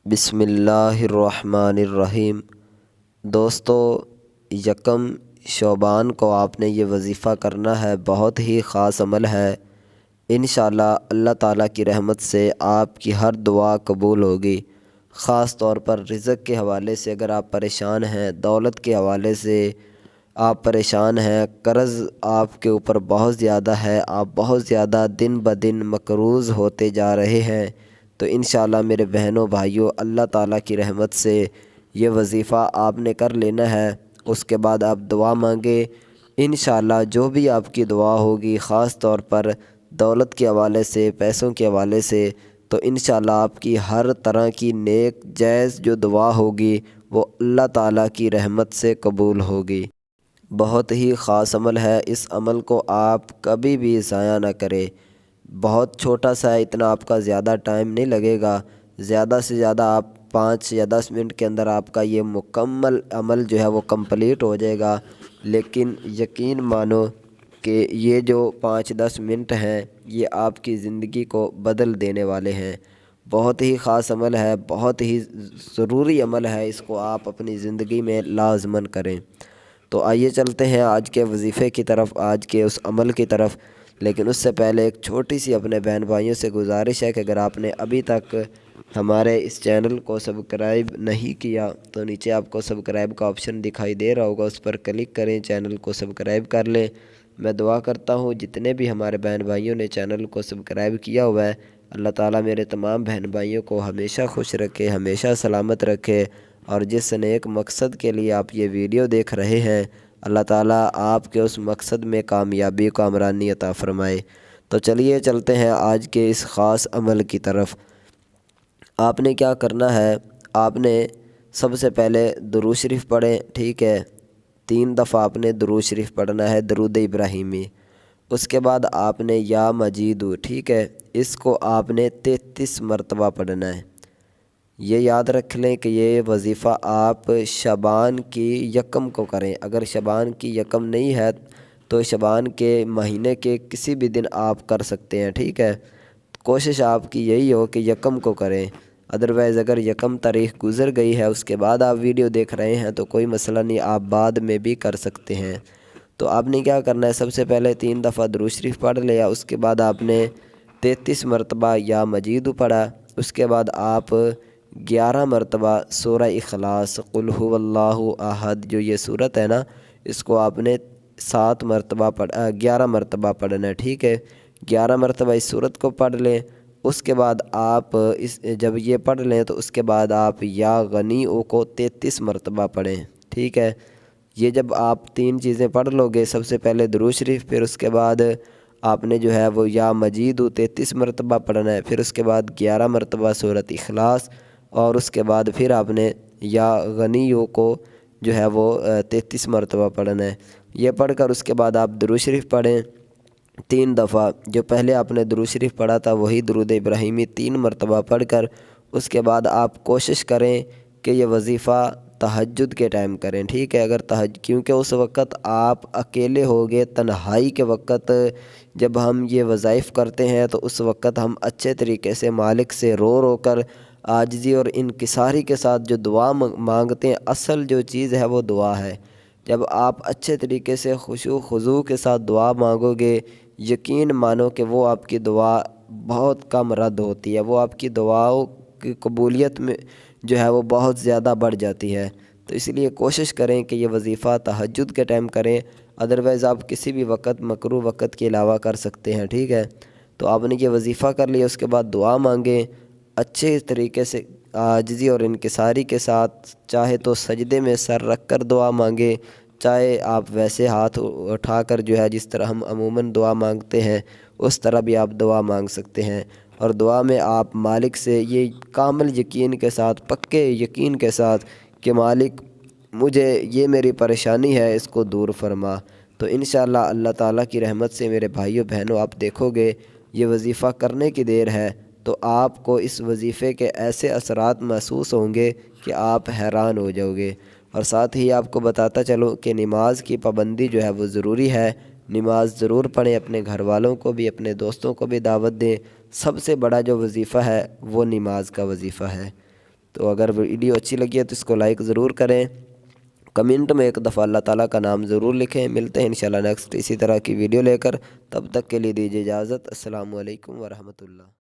بسم اللہ الرحمن الرحیم۔ دوستو، یکم شعبان کو آپ نے یہ وظیفہ کرنا ہے، بہت ہی خاص عمل ہے۔ انشاءاللہ اللہ تعالیٰ کی رحمت سے آپ کی ہر دعا قبول ہوگی۔ خاص طور پر رزق کے حوالے سے اگر آپ پریشان ہیں، دولت کے حوالے سے آپ پریشان ہیں، قرض آپ کے اوپر بہت زیادہ ہے، آپ بہت زیادہ دن بدن مقروض ہوتے جا رہے ہیں، تو انشاءاللہ میرے بہنوں بھائیوں، اللہ تعالیٰ کی رحمت سے یہ وظیفہ آپ نے کر لینا ہے۔ اس کے بعد آپ دعا مانگے، انشاءاللہ جو بھی آپ کی دعا ہوگی، خاص طور پر دولت کے حوالے سے، پیسوں کے حوالے سے، تو انشاءاللہ آپ کی ہر طرح کی نیک جائز جو دعا ہوگی وہ اللہ تعالیٰ کی رحمت سے قبول ہوگی۔ بہت ہی خاص عمل ہے، اس عمل کو آپ کبھی بھی ضائع نہ کریں۔ بہت چھوٹا سا ہے، اتنا آپ کا زیادہ ٹائم نہیں لگے گا، زیادہ سے زیادہ آپ 5 یا 10 منٹ کے اندر آپ کا یہ مکمل عمل جو ہے وہ کمپلیٹ ہو جائے گا۔ لیکن یقین مانو کہ یہ جو 5-10 منٹ ہیں یہ آپ کی زندگی کو بدل دینے والے ہیں۔ بہت ہی خاص عمل ہے، بہت ہی ضروری عمل ہے، اس کو آپ اپنی زندگی میں لازماً کریں۔ تو آئیے چلتے ہیں آج کے وظیفے کی طرف، آج کے اس عمل کی طرف۔ لیکن اس سے پہلے ایک چھوٹی سی اپنے بہن بھائیوں سے گزارش ہے کہ اگر آپ نے ابھی تک ہمارے اس چینل کو سبسکرائب نہیں کیا تو نیچے آپ کو سبسکرائب کا آپشن دکھائی دے رہا ہوگا، اس پر کلک کریں، چینل کو سبسکرائب کر لیں۔ میں دعا کرتا ہوں جتنے بھی ہمارے بہن بھائیوں نے چینل کو سبسکرائب کیا ہوا ہے، اللہ تعالیٰ میرے تمام بہن بھائیوں کو ہمیشہ خوش رکھے، ہمیشہ سلامت رکھے، اور جس نیک مقصد کے لیے آپ یہ ویڈیو دیکھ رہے ہیں، اللہ تعالیٰ آپ کے اس مقصد میں کامیابی و کامرانی عطا فرمائے۔ تو چلیے چلتے ہیں آج کے اس خاص عمل کی طرف۔ آپ نے کیا کرنا ہے، آپ نے سب سے پہلے درود شریف پڑھیں، ٹھیک ہے؟ 3 دفعہ آپ نے درود شریف پڑھنا ہے، درود ابراہیمی۔ اس کے بعد آپ نے یا مجید، ٹھیک ہے، اس کو آپ نے 33 مرتبہ پڑھنا ہے۔ یہ یاد رکھ لیں کہ یہ وظیفہ آپ شعبان کی یکم کو کریں۔ اگر شعبان کی یکم نہیں ہے تو شعبان کے مہینے کے کسی بھی دن آپ کر سکتے ہیں، ٹھیک ہے؟ کوشش آپ کی یہی ہو کہ یکم کو کریں، ادروائز اگر یکم تاریخ گزر گئی ہے اس کے بعد آپ ویڈیو دیکھ رہے ہیں تو کوئی مسئلہ نہیں، آپ بعد میں بھی کر سکتے ہیں۔ تو آپ نے کیا کرنا ہے، سب سے پہلے 3 دفعہ درود شریف پڑھ لیا، اس کے بعد آپ نے 33 مرتبہ یا مجید پڑھا، اس کے بعد آپ 11 مرتبہ سورہ اخلاص قل هو اللہ احد، جو یہ سورت ہے نا، اس کو آپ نے 11 مرتبہ پڑھنا ہے، ٹھیک ہے؟ 11 مرتبہ اس سورت کو پڑھ لیں۔ اس کے بعد آپ جب یہ پڑھ لیں تو اس کے بعد آپ یا غنی کو 33 مرتبہ پڑھیں، ٹھیک ہے؟ یہ جب آپ 3 چیزیں پڑھ لو گے، سب سے پہلے درود شریف، پھر اس کے بعد آپ نے جو ہے وہ یا مجید 33 مرتبہ پڑھنا ہے، پھر اس کے بعد 11 مرتبہ سورۃ اخلاص، اور اس کے بعد پھر آپ نے یا غنی کو جو ہے وہ 33 مرتبہ پڑھنا ہے۔ یہ پڑھ کر اس کے بعد آپ درود شریف پڑھیں 3 دفعہ، جو پہلے آپ نے درود شریف پڑھا تھا وہی درود ابراہیمی 3 مرتبہ پڑھ کر اس کے بعد آپ کوشش کریں کہ یہ وظیفہ تہجد کے ٹائم کریں، ٹھیک ہے؟ اگر کیونکہ اس وقت آپ اکیلے ہوگے، تنہائی کے وقت جب ہم یہ وظائف کرتے ہیں تو اس وقت ہم اچھے طریقے سے مالک سے رو رو کر عاجزی اور انکساری کے ساتھ جو دعا مانگتے ہیں، اصل جو چیز ہے وہ دعا ہے۔ جب آپ اچھے طریقے سے خشوع خضوع کے ساتھ دعا مانگو گے، یقین مانو کہ وہ آپ کی دعا بہت کم رد ہوتی ہے، وہ آپ کی دعاؤں کی قبولیت میں جو ہے وہ بہت زیادہ بڑھ جاتی ہے۔ تو اس لیے کوشش کریں کہ یہ وظیفہ تہجد کے ٹائم کریں، ادروائز آپ کسی بھی وقت مکروہ وقت کے علاوہ کر سکتے ہیں، ٹھیک ہے؟ تو آپ نے یہ وظیفہ کر لیا، اس کے بعد دعا مانگیں اچھے طریقے سے، عاجزی اور انکساری کے ساتھ، چاہے تو سجدے میں سر رکھ کر دعا مانگیں، چاہے آپ ویسے ہاتھ اٹھا کر جو ہے جس طرح ہم عموماً دعا مانگتے ہیں اس طرح بھی آپ دعا مانگ سکتے ہیں۔ اور دعا میں آپ مالک سے یہ کامل یقین کے ساتھ، پکے یقین کے ساتھ کہ مالک مجھے یہ میری پریشانی ہے، اس کو دور فرما، تو انشاءاللہ اللہ تعالیٰ کی رحمت سے میرے بھائیوں بہنوں آپ دیکھو گے یہ وظیفہ کرنے کی دیر ہے تو آپ کو اس وظیفے کے ایسے اثرات محسوس ہوں گے کہ آپ حیران ہو جاؤ گے۔ اور ساتھ ہی آپ کو بتاتا چلوں کہ نماز کی پابندی جو ہے وہ ضروری ہے، نماز ضرور پڑھیں، اپنے گھر والوں کو بھی، اپنے دوستوں کو بھی دعوت دیں۔ سب سے بڑا جو وظیفہ ہے وہ نماز کا وظیفہ ہے۔ تو اگر ویڈیو اچھی لگی ہے تو اس کو لائک ضرور کریں، کمنٹ میں ایک دفعہ اللہ تعالیٰ کا نام ضرور لکھیں۔ ملتے ہیں انشاءاللہ نیکسٹ اسی طرح کی ویڈیو لے کر، تب تک کے لیے دیجیے اجازت۔ السلام علیکم ورحمۃ اللہ۔